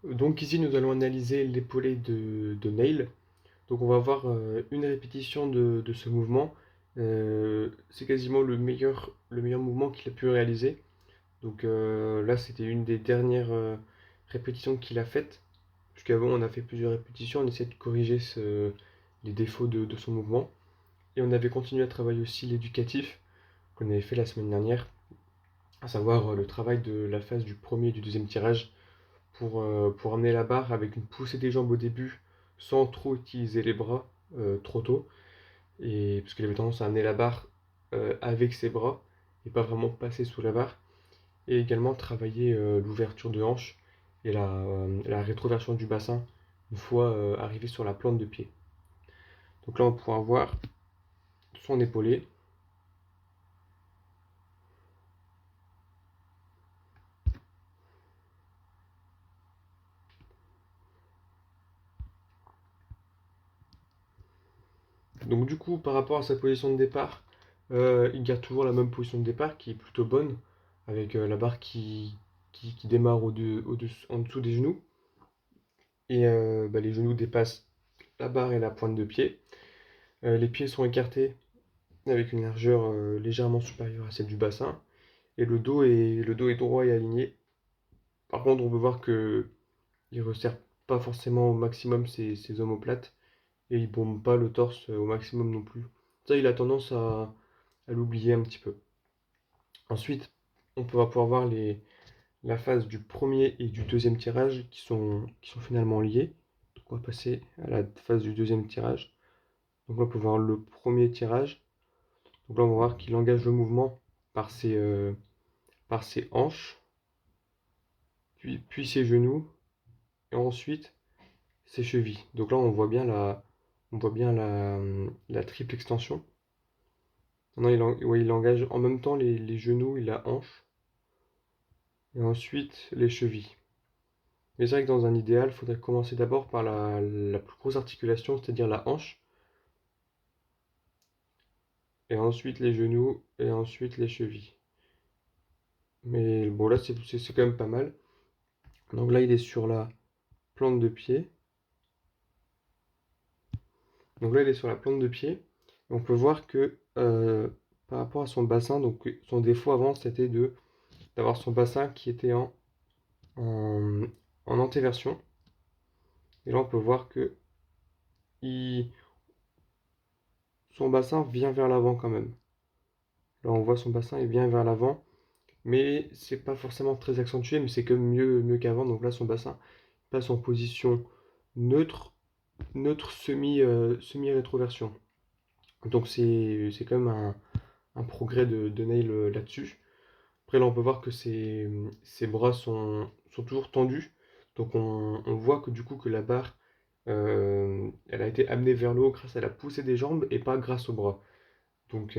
Donc ici nous allons analyser l'épaulé de Neil. Donc on va voir une répétition de ce mouvement. C'est quasiment le meilleur mouvement qu'il a pu réaliser. Donc là c'était une des dernières répétitions qu'il a faites. Puisqu'avant on a fait plusieurs répétitions, on essayait de corriger les défauts de son mouvement. Et on avait continué à travailler aussi l'éducatif qu'on avait fait la semaine dernière, à savoir le travail de la phase du premier et du deuxième tirage pour amener la barre avec une poussée des jambes au début sans trop utiliser les bras trop tôt. Et parce qu'il avait tendance à amener la barre avec ses bras et pas vraiment passer sous la barre. Et également travailler l'ouverture de hanche et la rétroversion du bassin une fois arrivé sur la plante de pied. Donc là on pourra voir son épaulé. Donc du coup par rapport à sa position de départ, il garde toujours la même position de départ qui est plutôt bonne, avec la barre qui démarre en dessous des genoux. Et les genoux dépassent la barre et la pointe de pied. Les pieds sont écartés avec une largeur légèrement supérieure à celle du bassin. Et le dos est droit et aligné. Par contre, on peut voir que il resserre pas forcément au maximum ses omoplates et il bombe pas le torse au maximum non plus. Ça, il a tendance à l'oublier un petit peu. Ensuite, va pouvoir voir la phase du premier et du deuxième tirage qui sont finalement liés. Donc on va passer à la phase du deuxième tirage. Donc là, on peut voir le premier tirage. Donc là, on va voir qu'il engage le mouvement par par ses hanches, puis ses genoux, et ensuite ses chevilles. Donc là, on voit bien la triple extension. Non, ouais, il engage en même temps les genoux et la hanche, et ensuite les chevilles. Mais c'est vrai que dans un idéal, il faudrait commencer d'abord par la plus grosse articulation, c'est-à-dire la hanche, et ensuite les genoux, et ensuite les chevilles. Mais bon, là, c'est quand même pas mal. Donc là, il est sur la plante de pied. Donc là, il est sur la plante de pied. On peut voir que par rapport à son bassin, donc son défaut avant, c'était d'avoir son bassin qui était en, en antéversion. Et là, on peut voir que il- son bassin vient vers l'avant quand même. Là, on voit son bassin, il vient vers l'avant. Mais c'est pas forcément très accentué, mais c'est quand même mieux qu'avant. Donc là, son bassin passe en position neutre, neutre semi-rétroversion. Donc c'est quand même un progrès de Neil là-dessus. Après là on peut voir que ses bras sont toujours tendus. Donc on voit que du coup que la barre elle a été amenée vers le haut grâce à la poussée des jambes et pas grâce aux bras. Donc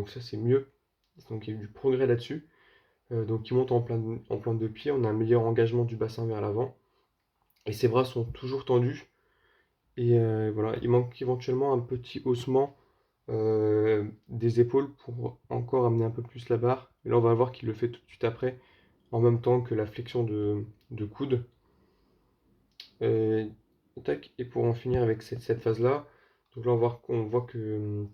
ça c'est mieux. Donc il y a eu du progrès là-dessus. Donc il monte en plante de pied, on a un meilleur engagement du bassin vers l'avant. Et ses bras sont toujours tendus. Et voilà, il manque éventuellement un petit haussement des épaules pour encore amener un peu plus la barre. Et là, on va voir qu'il le fait tout de suite après, en même temps que la flexion de coude. Euh, Tac. Et pour en finir avec cette phase-là, donc là, on voit que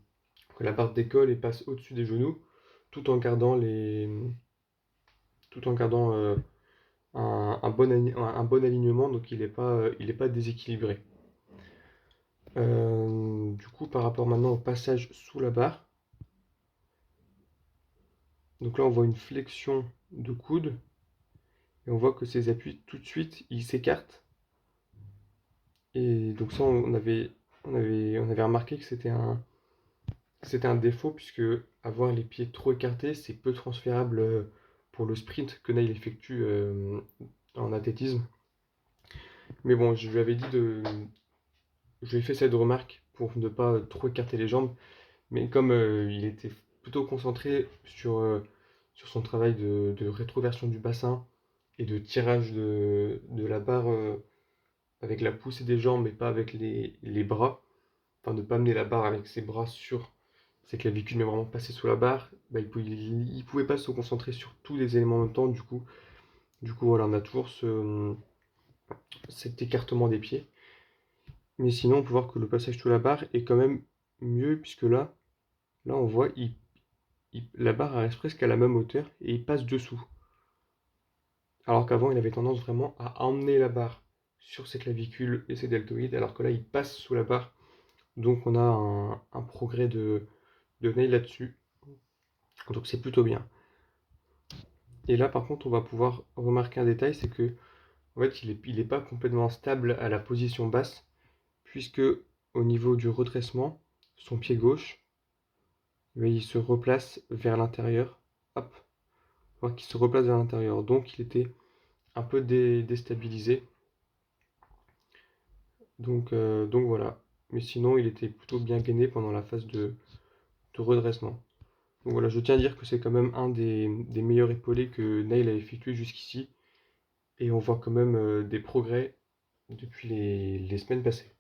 la barre décolle et passe au-dessus des genoux, tout en gardant tout en gardant un bon alignement, donc il est pas déséquilibré. Du coup, par rapport maintenant au passage sous la barre, donc là, on voit une flexion de coude. Et on voit que ses appuis, tout de suite, ils s'écartent. Et donc ça, on avait remarqué que c'était un défaut, puisque avoir les pieds trop écartés, c'est peu transférable pour le sprint que Neil effectue en athlétisme. Mais bon, je lui ai fait cette remarque pour ne pas trop écarter les jambes. Mais comme il était plutôt concentré sur son travail de rétroversion du bassin et de tirage de la barre avec la poussée des jambes et pas avec les bras, enfin de pas amener la barre avec ses bras sur ses clavicules mais vraiment passer sous la barre, bah, il pouvait pas se concentrer sur tous les éléments en même temps, du coup voilà, on a toujours cet écartement des pieds. Mais sinon, on peut voir que le passage sous la barre est quand même mieux, puisque là on voit, la barre reste presque à la même hauteur et il passe dessous. Alors qu'avant, il avait tendance vraiment à emmener la barre sur ses clavicules et ses deltoïdes, alors que là, il passe sous la barre. Donc on a un progrès de nail là-dessus. Donc c'est plutôt bien. Et là, par contre, on va pouvoir remarquer un détail, c'est que en fait, il est pas complètement stable à la position basse, puisque au niveau du redressement, son pied gauche, il se replace vers l'intérieur. Hop, on voit qu'il se replace vers l'intérieur. Donc il était un peu déstabilisé. Donc voilà. Mais sinon, il était plutôt bien gainé pendant la phase de redressement. Donc voilà, je tiens à dire que c'est quand même un des meilleurs épaulés que Nail a effectué jusqu'ici. Et on voit quand même des progrès depuis les semaines passées.